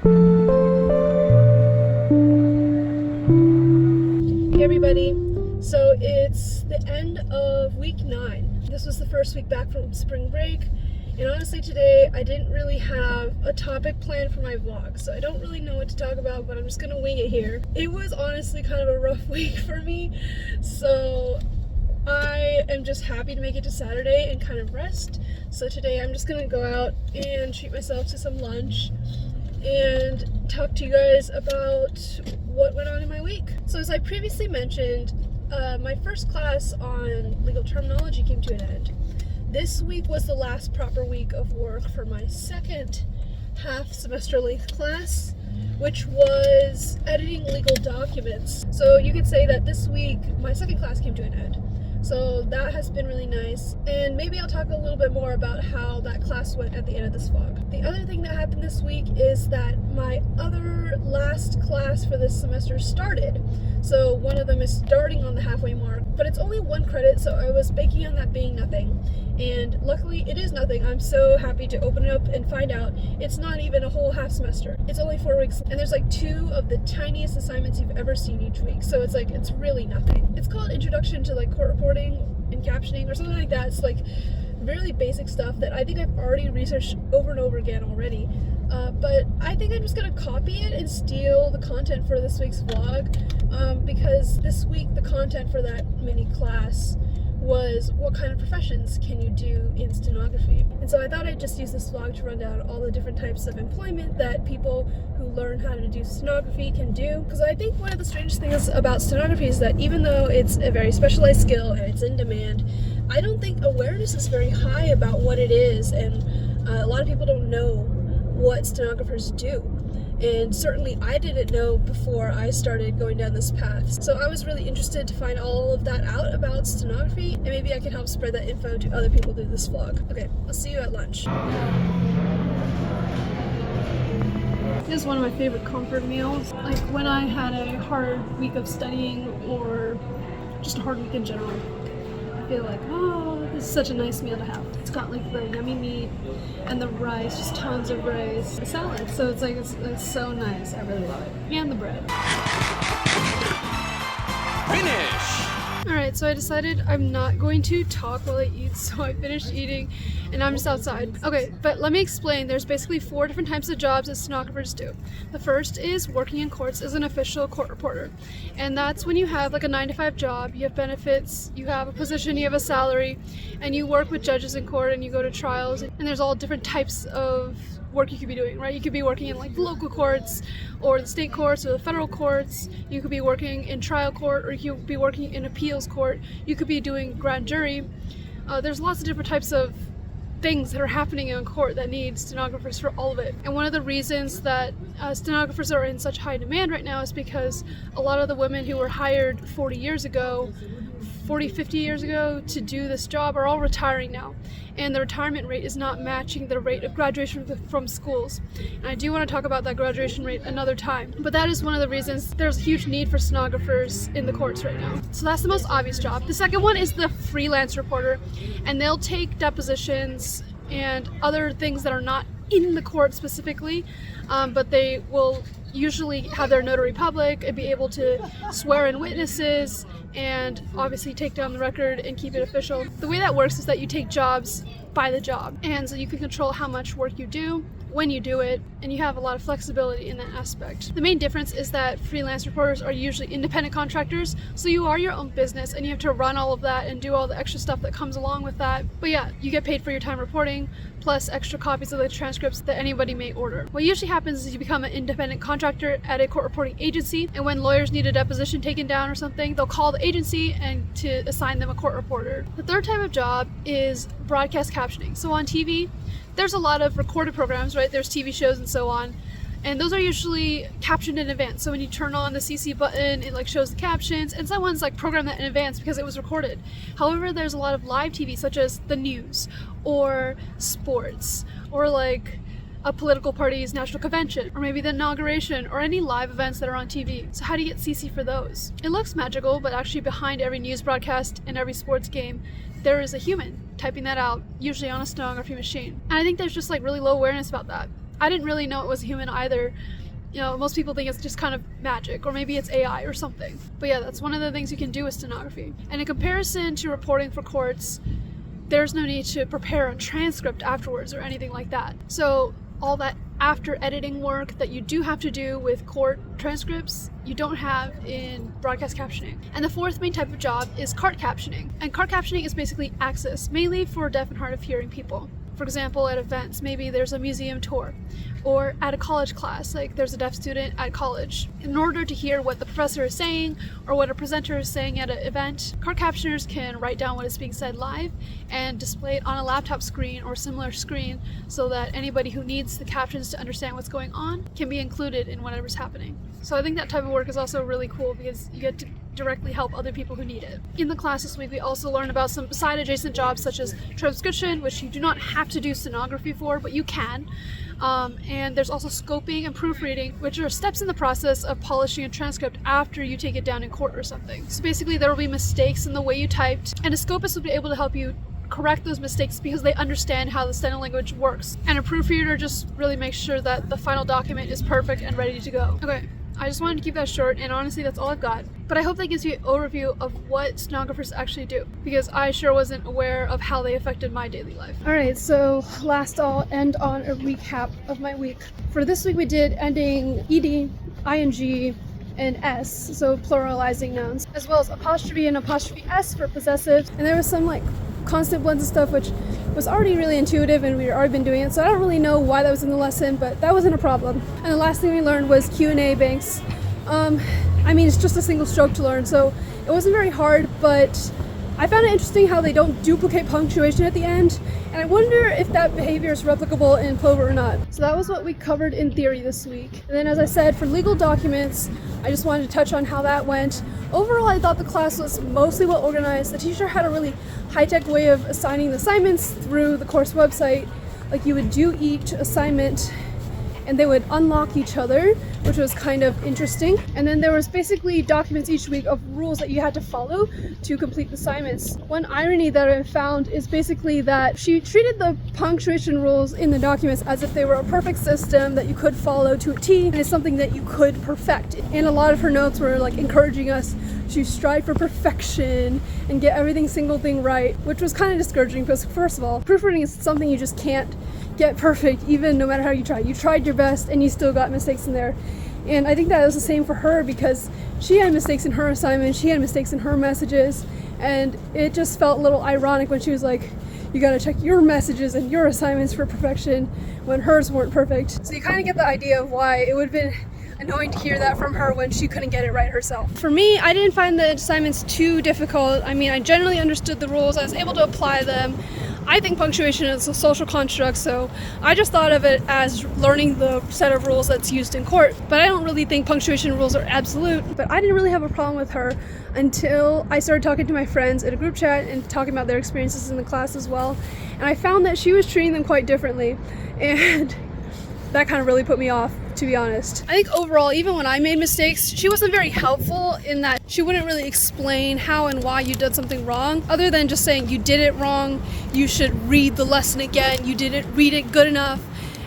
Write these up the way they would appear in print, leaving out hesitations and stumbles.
Hey everybody, so it's the end of week 9. This was the first week back from spring break, and honestly today I didn't really have a topic planned for my vlog, so I don't really know what to talk about, but I'm just gonna wing it here. It was honestly kind of a rough week for me, so I am just happy to make it to Saturday and kind of rest. So today I'm just gonna go out and treat myself to some lunch and talk to you guys about what went on in my week. So as I previously mentioned, my first class on legal terminology came to an end. This week was the last proper week of work for my second half semester length class, which was editing legal documents. So you could say that this week my second class came to an end. So that has been really nice, and maybe I'll talk a little bit more about how that class went at the end of this vlog. The other thing that happened this week is that my other last class for this semester started. So one of them is starting on the halfway mark, but it's only 1 credit, so I was banking on that being nothing. And luckily it is nothing. I'm so happy to open it up and find out it's not even a whole half semester. It's only 4 weeks, and there's like 2 of the tiniest assignments you've ever seen each week. So it's like, it's really nothing. It's called Introduction to like Court Reporting and Captioning or something like that. It's like really basic stuff that I think I've already researched over and over again already. But I think I'm just gonna copy it and steal the content for this week's vlog, because this week the content for that mini class was what kind of professions can you do in stenography. And so I thought I'd just use this vlog to run down all the different types of employment that people who learn how to do stenography can do. Because I think one of the strangest things about stenography is that even though it's a very specialized skill and it's in demand, I don't think awareness is very high about what it is, and a lot of people don't know what stenographers do. And certainly I didn't know before I started going down this path. So I was really interested to find all of that out about stenography, and maybe I can help spread that info to other people through this vlog. Okay, I'll see you at lunch. This is one of my favorite comfort meals. Like when I had a hard week of studying or just a hard week in general, I feel like, oh, this is such a nice meal to have. It's got like the yummy meat and the rice, just tons of rice, the salad. So it's like, it's so nice. I really love it. And the bread. Finish! Alright, so I decided I'm not going to talk while I eat, so I finished eating and I'm just outside. Okay, but let me explain. There's basically 4 different types of jobs that stenographers do. The first is working in courts as an official court reporter. And that's when you have like a 9-to-5 job, you have benefits, you have a position, you have a salary, and you work with judges in court and you go to trials, and there's all different types of work you could be doing, right? You could be working in like the local courts or the state courts or the federal courts. You could be working in trial court, or you could be working in appeals court. You could be doing grand jury. There's lots of different types of things that are happening in court that need stenographers for all of it. And one of the reasons that stenographers are in such high demand right now is because a lot of the women who were hired 40, 50 years ago to do this job are all retiring now. And the retirement rate is not matching the rate of graduation from schools. And I do want to talk about that graduation rate another time. But that is one of the reasons there's a huge need for stenographers in the courts right now. So that's the most obvious job. The second one is the freelance reporter. And they'll take depositions and other things that are not in the court specifically, but they will usually have their notary public and be able to swear in witnesses and obviously take down the record and keep it official. The way that works is that you take jobs by the job, and so you can control how much work you do, when you do it, and you have a lot of flexibility in that aspect. The main difference is that freelance reporters are usually independent contractors, so you are your own business and you have to run all of that and do all the extra stuff that comes along with that. But yeah, you get paid for your time reporting, plus extra copies of the transcripts that anybody may order. What usually happens is you become an independent contractor at a court reporting agency, and when lawyers need a deposition taken down or something, they'll call the agency and to assign them a court reporter. The third type of job is broadcast captioning. So on TV, there's a lot of recorded programs, right? There's TV shows and so on, and those are usually captioned in advance. So when you turn on the CC button, it like shows the captions, and someone's like programmed that in advance because it was recorded. However, there's a lot of live TV, such as the news or sports or like a political party's national convention, or maybe the inauguration, or any live events that are on TV. So how do you get CC for those? It looks magical, but actually behind every news broadcast and every sports game, there is a human typing that out, usually on a stenography machine. And I think there's just like really low awareness about that. I didn't really know it was human either. You know, most people think it's just kind of magic, or maybe it's AI or something. But yeah, that's one of the things you can do with stenography. And in comparison to reporting for courts, there's no need to prepare a transcript afterwards or anything like that. So all that after editing work that you do have to do with court transcripts, you don't have in broadcast captioning. And the fourth main type of job is cart captioning. And cart captioning is basically access, mainly for deaf and hard of hearing people. For example, at events, maybe there's a museum tour, or at a college class, like there's a deaf student at college. In order to hear what the professor is saying or what a presenter is saying at an event, cart captioners can write down what is being said live and display it on a laptop screen or similar screen so that anybody who needs the captions to understand what's going on can be included in whatever's happening. So I think that type of work is also really cool because you get to directly help other people who need it. In the class this week, we also learned about some side adjacent jobs such as transcription, which you do not have to do stenography for, but you can. And there's also scoping and proofreading, which are steps in the process of polishing a transcript after you take it down in court or something. So basically there will be mistakes in the way you typed, and a scopist will be able to help you correct those mistakes because they understand how the steno language works. And a proofreader just really makes sure that the final document is perfect and ready to go. Okay. I just wanted to keep that short, and honestly that's all I've got. But I hope that gives you an overview of what stenographers actually do, because I sure wasn't aware of how they affected my daily life. Alright, so last I'll end on a recap of my week. For this week we did ending ed, ing, and s, so pluralizing nouns, as well as apostrophe and apostrophe s for possessive. And there was some like constant blends and stuff, which was already really intuitive and we'd already been doing it, so I don't really know why that was in the lesson, but that wasn't a problem. And the last thing we learned was Q&A banks. I mean, it's just a single stroke to learn, so it wasn't very hard, but I found it interesting how they don't duplicate punctuation at the end, and I wonder if that behavior is replicable in Clover or not. So that was what we covered in theory this week. And then, as I said, for legal documents, I just wanted to touch on how that went. Overall, I thought the class was mostly well organized. The teacher had a really high-tech way of assigning the assignments through the course website. Like, you would do each assignment and they would unlock each other, which was kind of interesting. And then there was basically documents each week of rules that you had to follow to complete the assignments. One irony that I found is basically that she treated the punctuation rules in the documents as if they were a perfect system that you could follow to a T, and it's something that you could perfect. And a lot of her notes were like encouraging us to strive for perfection and get everything single thing right, which was kind of discouraging because, first of all, proofreading is something you just can't get perfect, even no matter how you try. You tried your best and you still got mistakes in there. And I think that was the same for her because she had mistakes in her assignments, she had mistakes in her messages, and it just felt a little ironic when she was like, you gotta check your messages and your assignments for perfection when hers weren't perfect. So you kind of get the idea of why it would have been annoying to hear that from her when she couldn't get it right herself. For me, I didn't find the assignments too difficult. I mean, I generally understood the rules, I was able to apply them. I think punctuation is a social construct, so I just thought of it as learning the set of rules that's used in court. But I don't really think punctuation rules are absolute. But I didn't really have a problem with her until I started talking to my friends in a group chat and talking about their experiences in the class as well. And I found that she was treating them quite differently. And that kind of really put me off, to be honest. I think overall, even when I made mistakes, she wasn't very helpful in that she wouldn't really explain how and why you did something wrong, other than just saying you did it wrong, you should read the lesson again, you didn't read it good enough.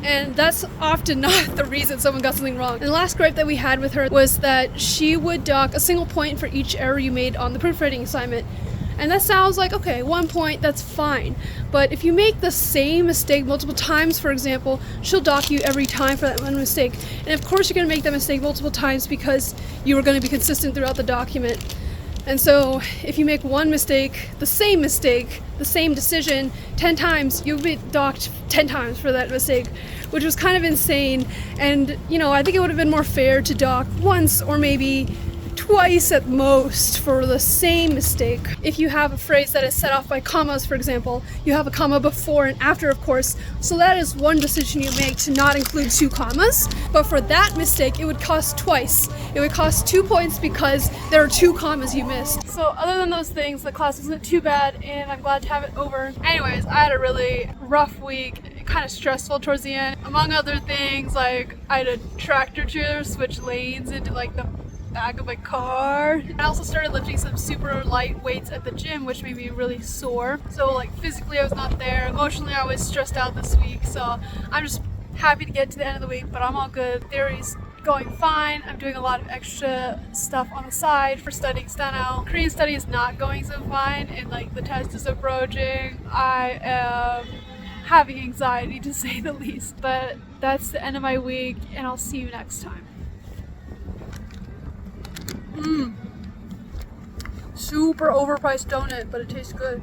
And that's often not the reason someone got something wrong. And the last gripe that we had with her was that she would dock a single point for each error you made on the proofreading assignment. And that sounds like, okay, 1 point, that's fine. But if you make the same mistake multiple times, for example, she'll dock you every time for that one mistake. And of course you're going to make that mistake multiple times because you are going to be consistent throughout the document. And so if you make one mistake, the same decision 10 times, you'll be docked 10 times for that mistake, which was kind of insane. And, you know, I think it would have been more fair to dock once or maybe twice at most for the same mistake. If you have a phrase that is set off by commas, for example, you have a comma before and after, of course, so that is one decision you make to not include 2 commas. But for that mistake, it would cost twice. It would cost 2 points because there are 2 commas you missed. So other than those things, the class wasn't too bad, and I'm glad to have it over. Anyways, I had a really rough week, kind of stressful towards the end. Among other things, like I had a tractor trailer switch lanes into like the back of my car. I also started lifting some super light weights at the gym, which made me really sore. So like physically I was not there. Emotionally I was stressed out this week, so I'm just happy to get to the end of the week, but I'm all good. Theory's going fine. I'm doing a lot of extra stuff on the side for studying steno. Korean study is not going so fine, and like the test is approaching. I am having anxiety to say the least, but that's the end of my week, and I'll see you next time. Super overpriced donut, but it tastes good.